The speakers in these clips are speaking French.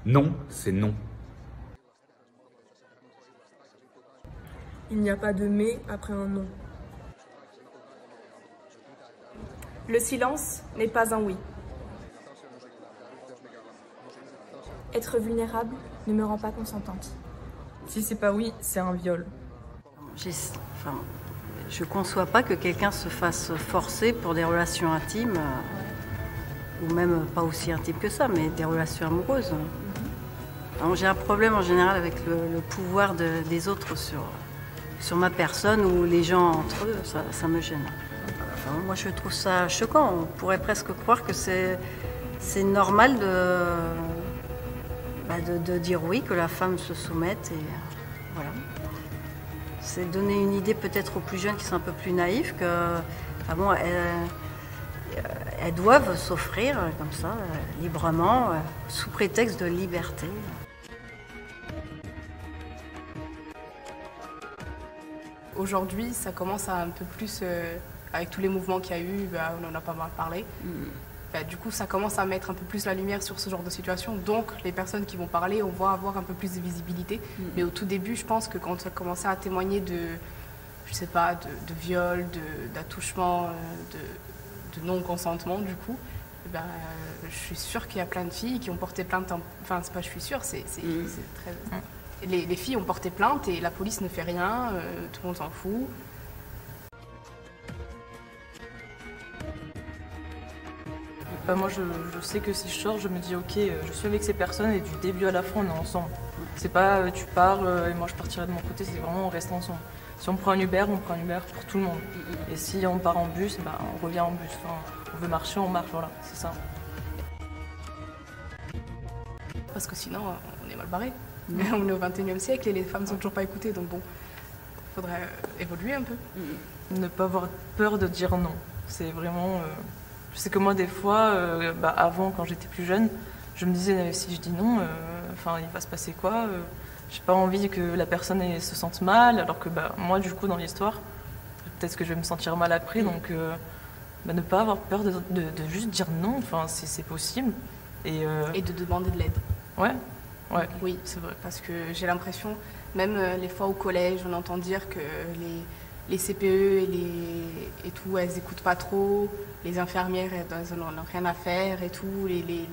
Non, c'est non. Il n'y a pas de mais après un non. Le silence n'est pas un oui. Être vulnérable ne me rend pas consentante. Si c'est pas oui, c'est un viol. Je conçois pas que quelqu'un se fasse forcer pour des relations intimes, ou même pas aussi intimes que ça, mais des relations amoureuses. J'ai un problème en général avec le pouvoir des autres sur ma personne ou les gens entre eux, ça me gêne. Moi je trouve ça choquant, on pourrait presque croire que c'est normal de dire oui, que la femme se soumette et voilà. C'est donner une idée peut-être aux plus jeunes qui sont un peu plus naïfs que elles doivent s'offrir comme ça, librement, sous prétexte de liberté. Aujourd'hui, ça commence à un peu plus, avec tous les mouvements qu'il y a eu, on en a pas mal parlé. Du coup, ça commence à mettre un peu plus la lumière sur ce genre de situation. Donc, les personnes qui vont parler, on va avoir un peu plus de visibilité. Mais au tout début, je pense que quand ça commençait à témoigner je sais pas, de viol, d'attouchement, de non-consentement, du coup, je suis sûre qu'il y a plein de filles qui ont porté plainte. Enfin, c'est pas je suis sûre, c'est très... Les filles ont porté plainte et la police ne fait rien, tout le monde s'en fout. Moi, je sais que si je sors, je me dis ok, je suis avec ces personnes et du début à la fin, on est ensemble. C'est pas tu pars et moi je partirai de mon côté, c'est vraiment on reste ensemble. Si on prend un Uber, on prend un Uber pour tout le monde. Et si on part en bus, on revient en bus. Enfin, on veut marcher, on marche, voilà, c'est ça. Parce que sinon, on est mal barré. On est au XXIe siècle et les femmes ne sont toujours pas écoutées, donc bon, il faudrait évoluer un peu. Ne pas avoir peur de dire non. C'est vraiment... Je sais que moi, des fois, avant, quand j'étais plus jeune, je me disais, si je dis non, il va se passer quoi j'ai pas envie que la personne se sente mal, alors que moi, du coup, dans l'histoire, peut-être que je vais me sentir mal après, donc ne pas avoir peur de juste dire non, c'est possible. Et de demander de l'aide. Ouais. Oui, c'est vrai, parce que j'ai l'impression, même les fois au collège, on entend dire que les CPE et tout, elles n'écoutent pas trop, les infirmières, elles n'ont rien à faire et tout, les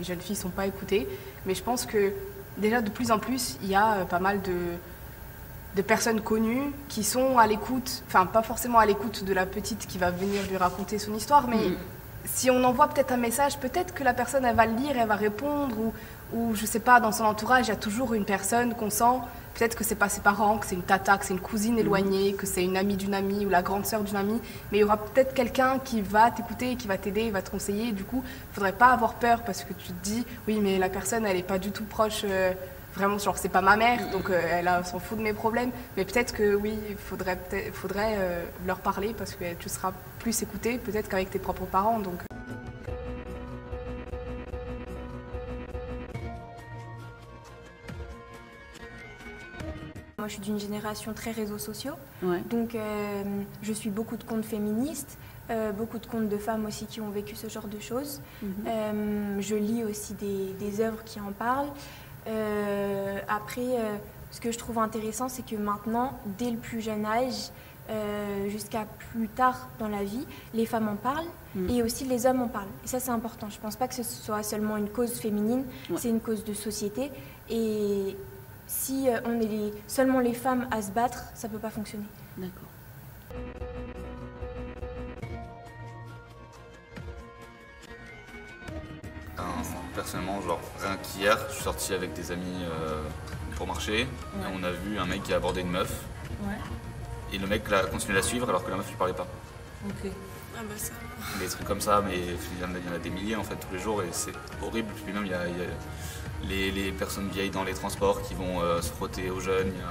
jeunes filles ne sont pas écoutées. Mais je pense que déjà de plus en plus, il y a pas mal de personnes connues qui sont à l'écoute, enfin pas forcément à l'écoute de la petite qui va venir lui raconter son histoire, mais si on envoie peut-être un message, peut-être que la personne elle va le lire, elle va répondre, ou je sais pas, dans son entourage, il y a toujours une personne qu'on sent, peut-être que c'est pas ses parents, que c'est une tata, que c'est une cousine éloignée, que c'est une amie d'une amie ou la grande sœur d'une amie, mais il y aura peut-être quelqu'un qui va t'écouter, qui va t'aider, va te conseiller. Du coup, il faudrait pas avoir peur parce que tu te dis, oui, mais la personne, elle est pas du tout proche, vraiment, genre, c'est pas ma mère, donc elle s'en fout de mes problèmes. Mais peut-être que oui, il faudrait leur parler parce que tu seras plus écouté, peut-être qu'avec tes propres parents. Donc. Moi, je suis d'une génération très réseaux sociaux, Ouais. donc je suis beaucoup de comptes féministes, beaucoup de comptes de femmes aussi qui ont vécu ce genre de choses. Je lis aussi des œuvres qui en parlent. Après, ce que je trouve intéressant, c'est que maintenant, dès le plus jeune âge, jusqu'à plus tard dans la vie, les femmes en parlent et aussi les hommes en parlent. Et ça, c'est important. Je ne pense pas que ce soit seulement une cause féminine, c'est une cause de société. Et si on est seulement les femmes à se battre, ça ne peut pas fonctionner. D'accord. Personnellement, genre rien qu'hier, je suis sorti avec des amis pour marcher et on a vu un mec qui a abordé une meuf et le mec a continué à la suivre alors que la meuf lui parlait pas. Ok. Ah bah ça... Des trucs comme ça, mais il y en a des milliers en fait tous les jours et c'est horrible. Puis même il y a les personnes vieilles dans les transports qui vont se frotter aux jeunes. Il y a,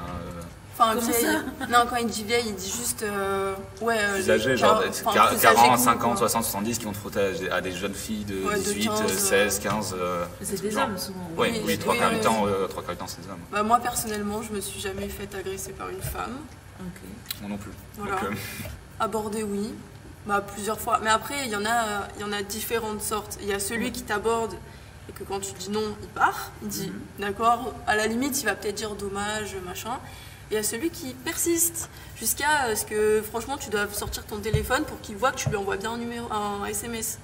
Enfin, vieille. Non, quand il dit vieille, il dit juste. plus âgés, genre 40, 50, 60, 70 qui vont te frotter à des jeunes filles de 18, 15, 16, 15. C'est des genre. hommes souvent. Oui, trois quarts du temps, c'est des hommes. Bah, moi, personnellement, je me suis jamais fait agresser par une femme. Ok. Moi non plus. Voilà. Donc, Aborder, oui. Bah, plusieurs fois. Mais après, il y en a différentes sortes. Il y a celui qui t'aborde et que quand tu dis non, il part, il dit d'accord, à la limite, il va peut-être dire dommage, machin. Et il y a celui qui persiste jusqu'à ce que, franchement, tu dois sortir ton téléphone pour qu'il voit que tu lui envoies bien un SMS.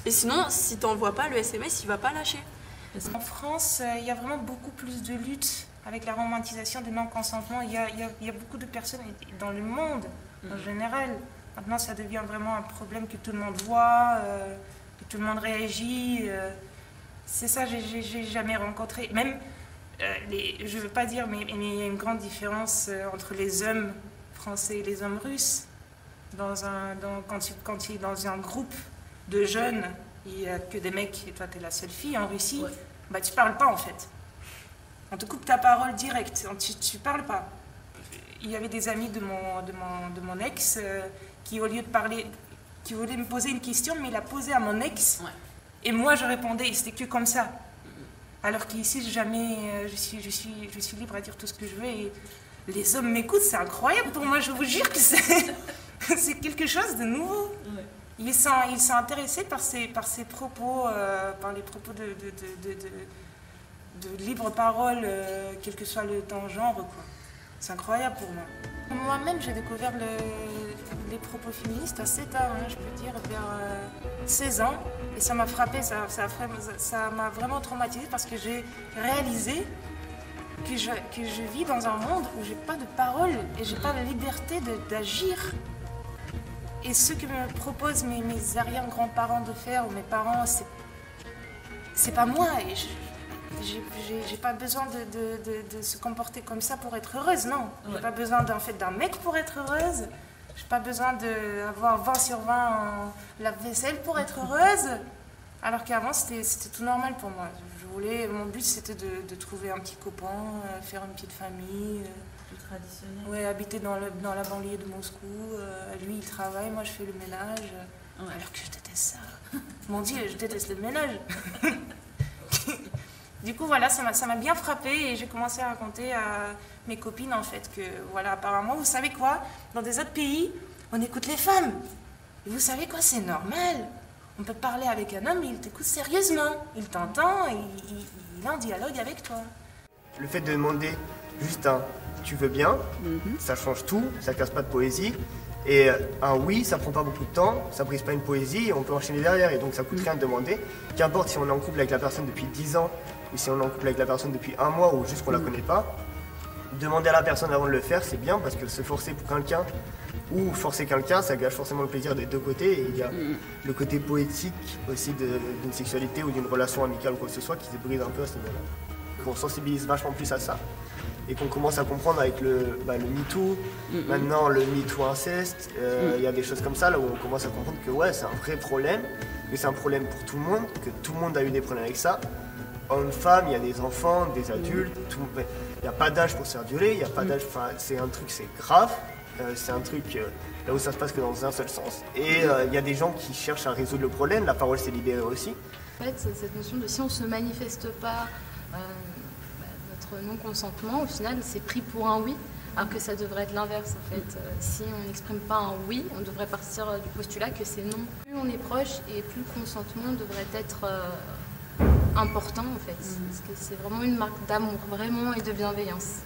Et sinon, si tu n'envoies pas le SMS, il ne va pas lâcher. En France, il y a vraiment beaucoup plus de lutte avec la romantisation du non-consentement. Il y a beaucoup de personnes dans le monde, en général. Maintenant, ça devient vraiment un problème que tout le monde voit, que tout le monde réagit. C'est ça, j'ai jamais rencontré. Même, je ne veux pas dire, mais il y a une grande différence entre les hommes français et les hommes russes. Quand tu es dans un groupe de jeunes, il n'y a que des mecs et toi tu es la seule fille en Russie, bah tu parles pas en fait. On te coupe ta parole direct, tu parles pas. Il y avait des amis de mon ex qui, au lieu de parler, qui voulaient me poser une question, mais il a posé à mon ex et moi je répondais et c'était que comme ça. Alors qu'ici je suis libre à dire tout ce que je veux et les hommes m'écoutent, c'est incroyable pour moi, je vous jure que c'est quelque chose de nouveau. Ils sont intéressés par ces propos, par les propos de libre parole, quel que soit le temps genre, quoi. C'est incroyable pour moi. Moi-même, j'ai découvert les propos féministes assez tard, hein, je peux dire, vers 16 ans. Et ça m'a frappé, ça m'a vraiment traumatisée parce que j'ai réalisé que je vis dans un monde où j'ai pas de parole et j'ai pas la liberté d'agir. Et ce que me proposent mes arrière-grands-parents de faire, ou mes parents, c'est pas moi. Et j'ai pas besoin de se comporter comme ça pour être heureuse, non. J'ai pas besoin d'un mec pour être heureuse. J'ai pas besoin d'avoir 20 sur 20 en lave-vaisselle pour être heureuse. Alors qu'avant, c'était tout normal pour moi. Mon but, c'était de trouver un petit copain, faire une petite famille. Traditionnel. Ouais, habiter dans la banlieue de Moscou. Lui, il travaille, moi, je fais le ménage. Alors que je déteste ça. Mon Dieu, je déteste le ménage. Du coup, voilà, ça m'a bien frappée et j'ai commencé à raconter à mes copines, en fait, que, voilà, apparemment, vous savez quoi, dans des autres pays, on écoute les femmes. Et vous savez quoi, c'est normal. On peut parler avec un homme, il t'écoute sérieusement. Il t'entend, il est en dialogue avec toi. Le fait de demander juste un « tu veux bien », ça change tout, ça casse pas de poésie. Et un « oui », ça prend pas beaucoup de temps, ça brise pas une poésie et on peut enchaîner derrière. Et donc ça coûte rien de demander. Qu'importe si on est en couple avec la personne depuis 10 ans ou si on est en couple avec la personne depuis 1 mois ou juste qu'on la connaît pas. Demander à la personne avant de le faire, c'est bien parce que se forcer pour quelqu'un ou forcer quelqu'un, ça gâche forcément le plaisir des deux côtés. Et il y a le côté poétique aussi d'une sexualité ou d'une relation amicale ou quoi que ce soit qui se brise un peu à ce niveau-là. Qu'on sensibilise vachement plus à ça et qu'on commence à comprendre avec le MeToo, maintenant le MeToo inceste, il y a des choses comme ça là où on commence à comprendre que ouais, c'est un vrai problème, que c'est un problème pour tout le monde, que tout le monde a eu des problèmes avec ça. Hommes, femmes, il y a des enfants, des adultes, il n'y a pas d'âge pour se faire violer, il n'y a pas d'âge, c'est un truc, c'est grave, c'est un truc là où ça se passe que dans un seul sens. Et il y a des gens qui cherchent à résoudre le problème, la parole s'est libérée aussi. En fait, cette notion de si on ne se manifeste pas notre non-consentement, au final, c'est pris pour un oui, alors que ça devrait être l'inverse en fait. Si on n'exprime pas un oui, on devrait partir du postulat que c'est non. Plus on est proche et plus le consentement devrait être important en fait, parce que c'est vraiment une marque d'amour, vraiment, et de bienveillance.